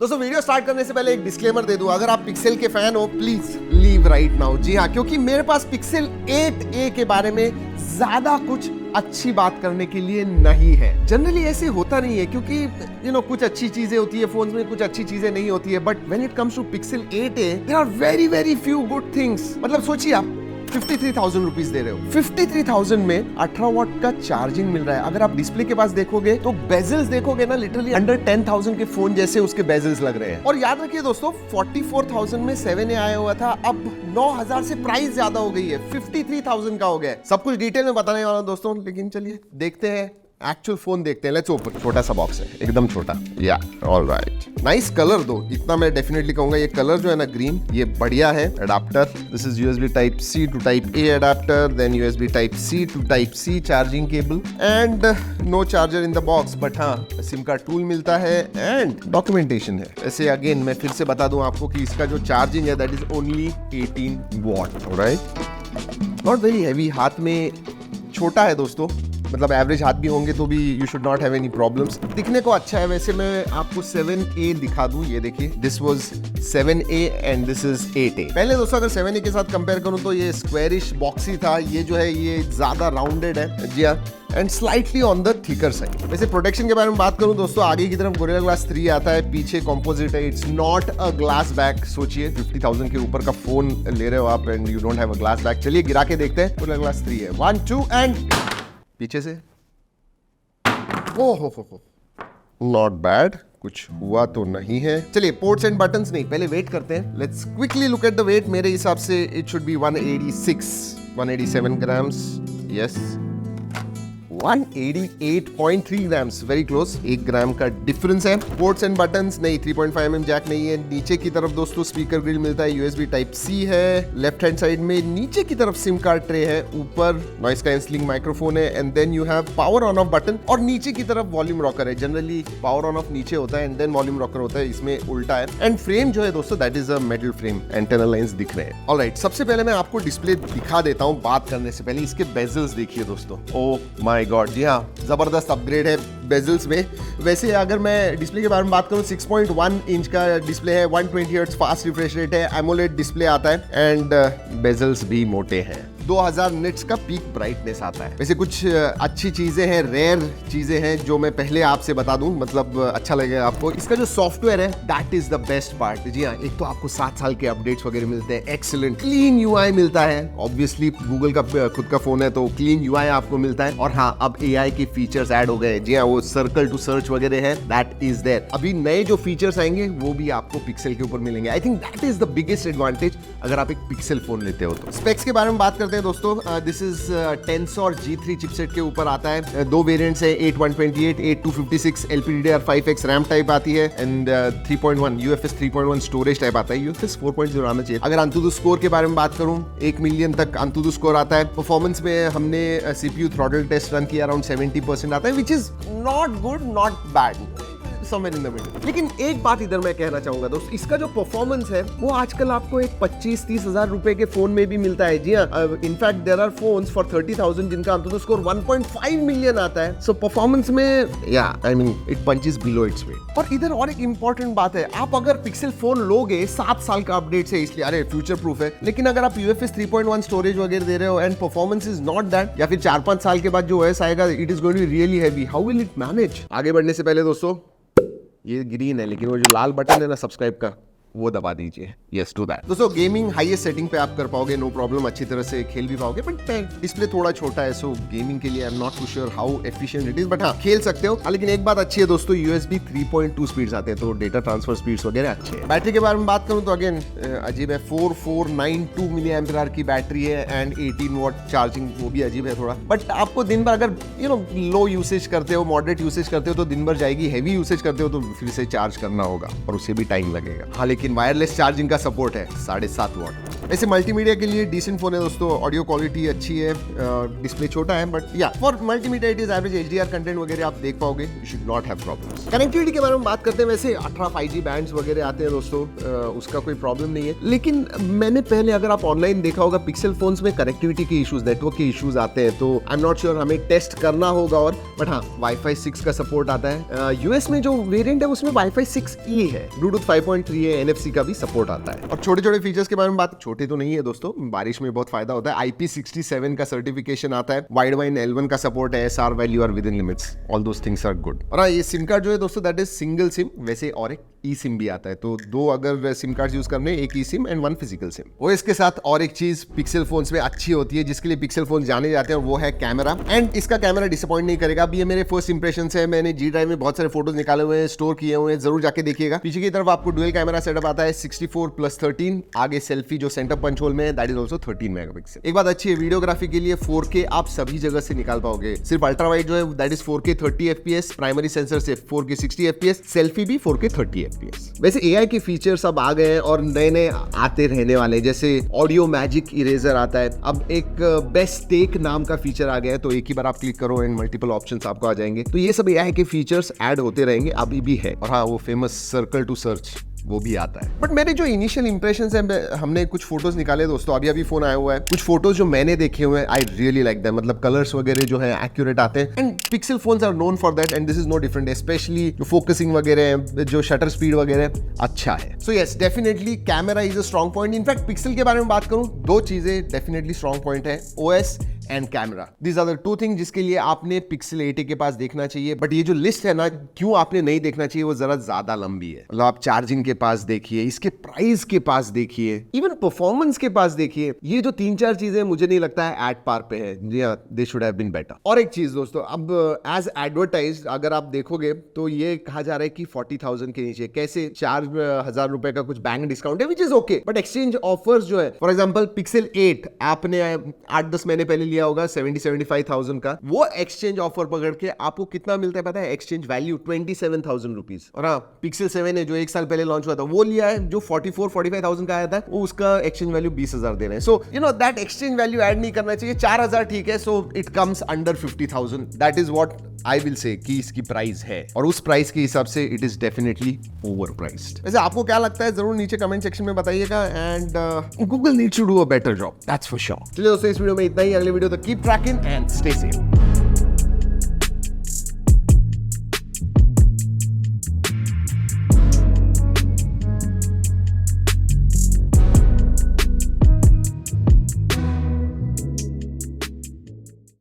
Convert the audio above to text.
दोस्तों video start करने से पहले एक डिस्क्लेमर दे दूं, अगर आप पिक्सेल के फैन हो प्लीज लीव राइट नाउ। जी हाँ, क्योंकि मेरे पास पिक्सेल 8a के बारे में ज्यादा कुछ अच्छी बात करने के लिए नहीं है। जनरली ऐसे होता नहीं है क्योंकि कुछ अच्छी चीजें होती है फोन्स में, कुछ अच्छी चीजें नहीं होती है, but when it comes to pixel 8a there are very very few good things. मतलब सोचिए आप 53,000 रुपीज दे रहे हो, 53,000 में 18 वॉट का चार्जिंग मिल रहा है। अगर आप डिस्प्ले के पास देखोगे तो बेजल्स देखोगे ना, लिटरली अंडर 10,000 के फोन जैसे उसके बेजल्स लग रहे हैं। और याद रखिए दोस्तों, 44,000 में 7a आया हुआ था, अब 9,000 से प्राइस ज्यादा हो गई है, 53,000 का हो गया है। सब कुछ डिटेल में बताने वाला हूं दोस्तों, लेकिन चलिए देखते हैं एक्चुअल फोन देखते हैं। Let's open. छोटा सा बॉक्स है, एकदम छोटा। या ऑलराइट, नाइस कलर दो, इतना मैं डेफिनेटली कहूंगा। ये कलर जो है ना ग्रीन, ये बढ़िया है। Adapter, this is USB type C to type A adapter, then USB type C to type C charging cable and no charger in the box, but हाँ सिम कार्ड टूल मिलता है and documentation है। ऐसे again मैं फिर से बता दूं आपको कि इसका जो चार्जिंग है that is only 18 what. Alright, not very heavy, हाथ में छोटा है दोस्तों, मतलब एवरेज हाथ भी होंगे तो भी you should not have any problems. दिखने को अच्छा है। वैसे मैं आपको 7a दिखा दूं, ये देखिए, this was 7a and this is 8a। पहले दोस्तों अगर 7a के साथ कंपेयर करूं तो ये स्क्वायरिश बॉक्सी था, ये जो है ये ज्यादा राउंडेड है। जी हाँ, and slightly on the thicker side. वैसे प्रोटेक्शन के बारे में बात करूं दोस्तों, आगे की तरफ गोरिल्ला ग्लास 3 आता है, पीछे कंपोजिट है, it's not a glass back. सोचिए 50,000 के ऊपर का फोन ले रहे हो आप and you don't have a glass back. चलिए गिरा के देखते हैं। गोरिल्ला ग्लास 3 है, 1 2 एंड पीछे से हो नॉट बैड, कुछ हुआ तो नहीं है। चलिए पोर्ट्स एंड बटन्स नहीं, पहले वेट करते हैं। Let's quickly look at the weight. मेरे हिसाब से it should be 187 grams. Yes, 188.3 grams, very close, 1 gram का डिफरेंस है। पोर्ट्स एंड बटन्स नहीं, 3.5mm जैक नहीं है। नीचे की तरफ दोस्तों स्पीकर ग्रिल मिलता है, USB टाइप C है। लेफ्ट हैंड साइड में नीचे की तरफ सिम कार्ड ट्रे है, ऊपर नॉइस कैंसलिंग माइक्रोफोन है and then you have power on off button, और नीचे की तरफ वॉल्यूम रॉकर है। जनरली पावर ऑन ऑफ नीचे होता है एंड देन वॉल्यूम रॉकर होता है, इसमें उल्टा है। एंड फ्रेम जो है दोस्तों that is a metal frame, antenna lines दिख रहे हैं। ऑलराइट, सबसे पहले मैं आपको डिस्प्ले दिखा देता हूँ बात करने से पहले। इसके बेजल्स देखिए दोस्तों, ओह माय गॉड, जी हाँ, जबरदस्त अपग्रेड है बेजल्स में। वैसे अगर मैं डिस्प्ले के बारे में बात करूं, 6.1 इंच का डिस्प्ले है, 120 हर्ट्ज फास्ट रिफ्रेश रेट है, एमोलेड डिस्प्ले आता है एंड बेजल्स भी मोटे हैं। 2000 निट्स का पीक ब्राइटनेस आता है। वैसे कुछ अच्छी चीजें हैं, रेयर चीजें हैं जो मैं पहले आपसे बता दूं, मतलब अच्छा लगेगा आपको। इसका जो सॉफ्टवेयर है that is the best part. जी हाँ, एक तो आपको 7 साल के अपडेट्स वगैरह मिलते हैं, एक्सीलेंट क्लीन UI मिलता है। ऑब्वियसली गूगल का खुद का फोन है तो क्लीन UI आपको मिलता है। और हाँ, अब AI के फीचर्स ऐड हो गए। जी हाँ, वो सर्कल टू सर्च वगैरह है, दैट इज देयर। अभी नए जो फीचर्स आएंगे वो भी आपको पिक्सेल के ऊपर मिलेंगे। I think that is the biggest advantage अगर आप एक पिक्सेल फोन लेते हो तो। स्पेक्स के बारे में बात करते हैं दोस्तों, this is Tensor G3 chipset के ऊपर आता है। 2 वेरिएंट्स है, 8128, 8256, LPDDR5X रैम टाइप आती है एंड 3.1 UFS 3.1 स्टोरेज टाइप आता है। UFS 4.0 आना चाहिए। अगर AnTuTu स्कोर के बारे में बात करूं, 1 मिलियन तक AnTuTu स्कोर आता है। परफॉर्मेंस में हमने CPU थ्रॉटल टेस्ट रन किया, अराउंड 70% आता है, which is not good not bad, somewhere in the middle. लेकिन एक बात इधर मैं कहना चाहूंगा दोस्त, इसका जो परफॉर्मेंस है वो आजकल आपको एक 25-30 हजार रुपए के फोन में भी मिलता है। जी हाँ, in fact there are phones for 30,000 जिनका AnTuTu स्कोर 1.5 मिलियन आता है। सो परफॉर्मेंस में या I mean it punches below its weight. और इधर और एक इंपॉर्टेंट बात है, आप अगर पिक्सेल फोन लोगे 7 साल का अपडेट है, इसलिए अरे फ्यूचर प्रूफ है। लेकिन अगर आप UFS 3.1 स्टोरेज वगैरह दे रहे हो and performance is not that, या फिर 4-5 साल के बाद जो OS आएगा it is going to be really heavy, how will it manage? आगे बढ़ने से पहले दोस्तों, ये ग्रीन है लेकिन वो जो लाल बटन है ना सब्सक्राइब का, वो दबा दीजिए। Yes to that. दोस्तों गेमिंग हाईएस्ट सेटिंग पे आप कर पाओगे, नो प्रॉब्लम, अच्छी तरह से खेल भी पाओगे, बट डिस्प्ले थोड़ा छोटा है, सो गेमिंग के लिए I am not too sure how efficient it is, but हाँ खेल सकते हो। लेकिन एक बात अच्छी है दोस्तों, USB 3.2 स्पीड्स आते हैं तो डेटा ट्रांसफर स्पीड्स वगैरह अच्छे हैं। बैटरी के बारे में बात करूं तो अगेन अजीब है, 4492 मिली एम्पियर की बैटरी है एंड 18 वॉट चार्जिंग, वो भी अजीब है थोड़ा। बट आपको दिन भर अगर लो यूसेज करते हो, मॉडरेट यूसेज करते हो तो दिन भर जाएगी, हैवी यूसेज करते हो तो फिर से चार्ज करना होगा और उसे भी टाइम लगेगा। हाँ, लेकिन लेकिन वायरलेस चार्जिंग का सपोर्ट है 7.5 वॉट। वैसे मल्टीमीडिया के लिए डिसेंट फोन है दोस्तों, ऑडियो क्वालिटी अच्छी है, डिस्प्ले छोटा है, बट या for multimedia it is average. HDR content वगैरह आप देख पाओगे, you should not have problems. Connectivity के बारे में बात करते हैं, वैसे 18 5G बैंड्स वगैरह आते हैं दोस्तों, उसका कोई प्रॉब्लम नहीं है। लेकिन मैंने पहले अगर आप ऑनलाइन देखा होगा पिक्सल फोन्स में कनेक्टिविटी के इश्यूज, नेटवर्क के इश्यूज आते हैं, तो आई एम नॉट श्योर, हमें टेस्ट करना होगा। और बट हाँ, Wi-Fi 6 का सपोर्ट आता है। यूएस में जो वेरिएंट है उसमें Wi-Fi 6E है, Bluetooth 5.3 है, NFC का भी सपोर्ट आता है। और छोटे छोटे फीचर्स के बारे में बात, छोटे तो नहीं है दोस्तों, बारिश में बहुत फायदा होता है। IP67 का सर्टिफिकेशन आता है, वाइड वाइन L1 का सपोर्ट है, SR वैल्यू और within limits, all those things are good. और हाँ, ये सिम कार्ड जो है दोस्तों दैट इज सिंगल सिम, वैसे और एक ई सिम भी आता है, तो 2 अगर सिम कार्ड यूज करने, एक ई सिम एंड 1 फिजिकल सिम। वो इसके साथ और एक चीज पिक्सल फोन्स में अच्छी होती है, जिसके लिए पिक्सल फोन जाने जाते हैं, वो है कैमरा। एंड इसका कैमरा डिसअपॉइंट नहीं करेगा। अब ये मेरे फर्स्ट इंप्रेशन है, मैंने G ड्राइव में बहुत सारे फोटोज निकाले हुए हैं, स्टोर किए हुए हैं, जरूर जाके देखिएगा। पीछे की तरफ आपको डुअल कैमरा सेटअप आता है 64+13, आगे सेल्फी जो सेंटर पंच होल में है दैट इज ऑल्सो 13 मेगापिक्सल। एक बात अच्छी है, वीडियोग्राफी के लिए 4K आप सभी जगह से निकाल पाओगे। सिर्फ अल्ट्रा वाइड जो है that is 4K 30 FPS, primary sensor से 4K 60 FPS, सेल्फी भी 4K 30 FPS। वैसे AI के फीचर्स अब आ गए हैं और नए नए आते रहने वाले, जैसे ऑडियो मैजिक इरेजर आता है, अब एक बेस्ट टेक नाम का फीचर आ गया है, तो एक ही बार आप क्लिक करो एंड मल्टीपल ऑप्शंस आपको आ जाएंगे। तो ये सब AI के फीचर्स ऐड होते रहेंगे, अभी भी है। और हाँ, वो फेमस सर्कल टू सर्च वो भी आता है। बट मेरे जो इनिशियल इंप्रेशंस हैं, हमने कुछ फोटोज निकाले दोस्तों, अभी फोन आया हुआ है, कुछ फोटोज जो मैंने देखे हुए हैं, आई रियली लाइक दैम। मतलब कलर्स वगैरह जो है एक्यूरेट आते हैं, and pixel phones are known for that, and this is no different. Especially जो फोकसिंग वगैरह, जो शटर स्पीड वगैरह अच्छा है। So yes, definitely camera is a strong point. In fact pixel के बारे में बात करूं, 2 चीजें डेफिनेटली स्ट्रॉन्ग पॉइंट है, OS and camera. These are the 2 things जिसके लिए आपने पिक्सल 8 के पास देखना चाहिए। बट ये जो लिस्ट है ना, क्यों आपने नहीं देखना चाहिए, वो जरा ज्यादा लंबी है। मतलब आप चार्जिंग के पास देखिए, इसके प्राइस के पास देखिए, इवन परफॉर्मेंस के पास देखिए। ये जो 3-4 चीजें मुझे नहीं लगता है एट पार पे है। They should have been better. और एक चीज दोस्तों, अब एज एडवर्टाइज अगर आप देखोगे तो ये कहा जा रहा है कि 40,000 के नीचे कैसे 4,000 रुपए का कुछ बैंक डिस्काउंट है, which is okay. But exchange offers जो है, फॉर एग्जाम्पल पिक्सल 8 आपने 8-10 महीने पहले लिया होगा 70-75,000 का, वो एक्सचेंज ऑफर पकड़ के आपको कितना मिलता है पता है? Exchange value 27,000 rupees. और हाँ, पिक्सल 7 है जो 1 साल पहले लॉन्च हुआ था, वो लिया है जो 44-45,000 का आया था, वो उसका एक्सचेंज वैल्यू 20,000 दे रहे हैं। So you know that exchange value add नहीं करना चाहिए। 4,000 ठीक है, so it comes under 50,000। That is what I will say कि इसकी प्राइस है, और उस प्राइस के हिसाब से it is definitely over priced. वैसे आपको क्या लगता है जरूर नीचे कमेंट सेक्शन में बताइएगा, and Google needs to do a better job, that's for sure. चलिए दोस्तों, इस वीडियो में इतना ही। अगले वीडियो तक keep trekking and stay safe.